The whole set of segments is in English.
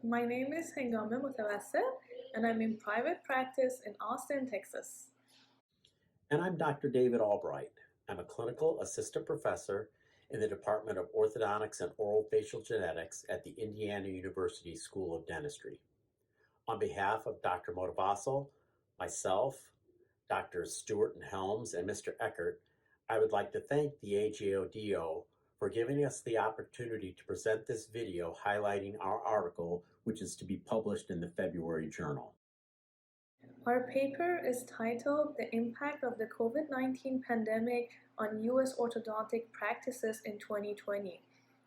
My name is Hengameh Motevasel, and I'm in private practice in Austin, Texas. And I'm Dr. David Albright. I'm a clinical assistant professor in the Department of Orthodontics and Orofacial Genetics at the Indiana University School of Dentistry. On behalf of Dr. Motevasel, myself, Dr. Stewart and Helms, and Mr. Eckert, I would like to thank the AJODO for giving us the opportunity to present this video highlighting our article, which is to be published in the February journal. Our paper is titled The Impact of the COVID-19 Pandemic on U.S. Orthodontic Practices in 2020.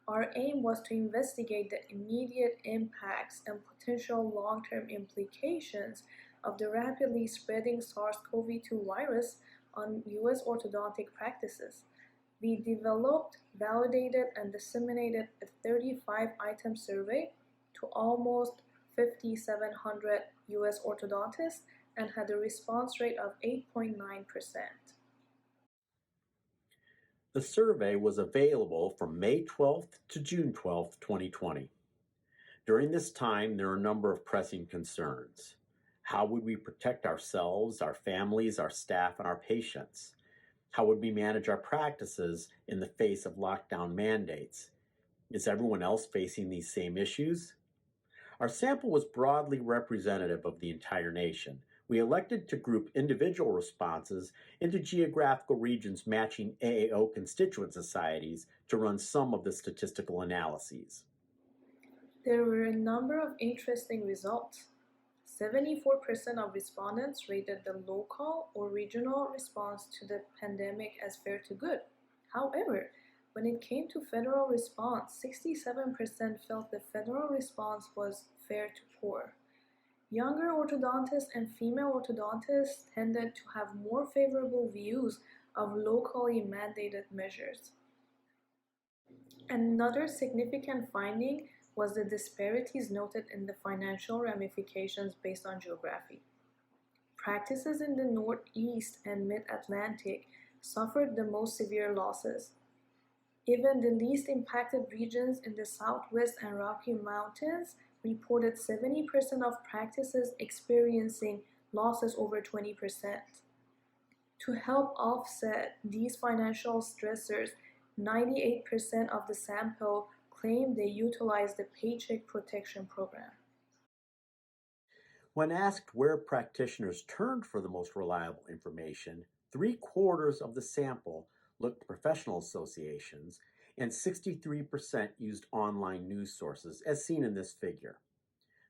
Our aim was to investigate the immediate impacts and potential long-term implications of the rapidly spreading SARS-CoV-2 virus on U.S. orthodontic practices. We developed, validated, and disseminated a 35-item survey to almost 5,700 U.S. orthodontists and had a response rate of 8.9%. The survey was available from May 12th to June 12th, 2020. During this time, there are a number of pressing concerns. How would we protect ourselves, our families, our staff, and our patients? How would we manage our practices in the face of lockdown mandates? Is everyone else facing these same issues? Our sample was broadly representative of the entire nation. We elected to group individual responses into geographical regions matching AAO constituent societies to run some of the statistical analyses. There were a number of interesting results. 74% of respondents rated the local or regional response to the pandemic as fair to good. However, when it came to federal response, 67% felt the federal response was fair to poor. Younger orthodontists and female orthodontists tended to have more favorable views of locally mandated measures. Another significant finding was the disparities noted in the financial ramifications based on geography. Practices in the Northeast and Mid-Atlantic suffered the most severe losses. Even the least impacted regions in the Southwest and Rocky Mountains reported 70% of practices experiencing losses over 20%. To help offset these financial stressors, 98% of the sample claimed they utilized the Paycheck Protection Program. When asked where practitioners turned for the most reliable information, 3/4 of the sample looked to professional associations, and 63% used online news sources, as seen in this figure.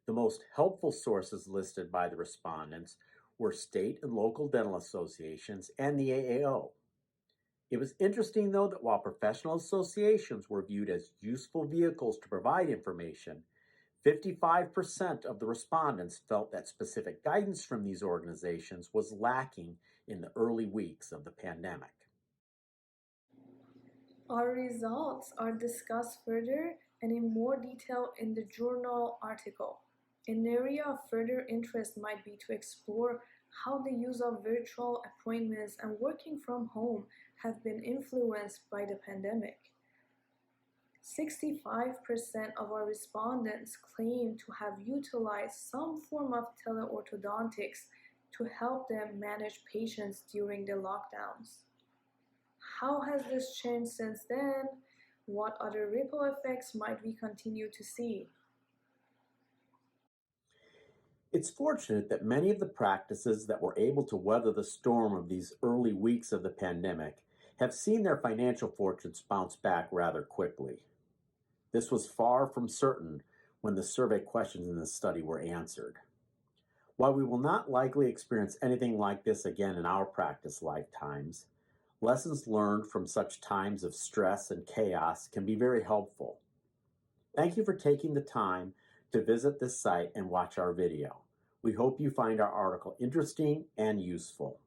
The most helpful sources listed by the respondents were state and local dental associations and the AAO. It was interesting, though, that while professional associations were viewed as useful vehicles to provide information, 55% of the respondents felt that specific guidance from these organizations was lacking in the early weeks of the pandemic. Our results are discussed further and in more detail in the journal article. An area of further interest might be to explore how the use of virtual appointments and working from home have been influenced by the pandemic. 65% of our respondents claim to have utilized some form of teleorthodontics to help them manage patients during the lockdowns. How has this changed since then? What other ripple effects might we continue to see? It's fortunate that many of the practices that were able to weather the storm of these early weeks of the pandemic have seen their financial fortunes bounce back rather quickly. This was far from certain when the survey questions in this study were answered. While we will not likely experience anything like this again in our practice lifetimes, lessons learned from such times of stress and chaos can be very helpful. Thank you for taking the time to visit this site and watch our video. We hope you find our article interesting and useful.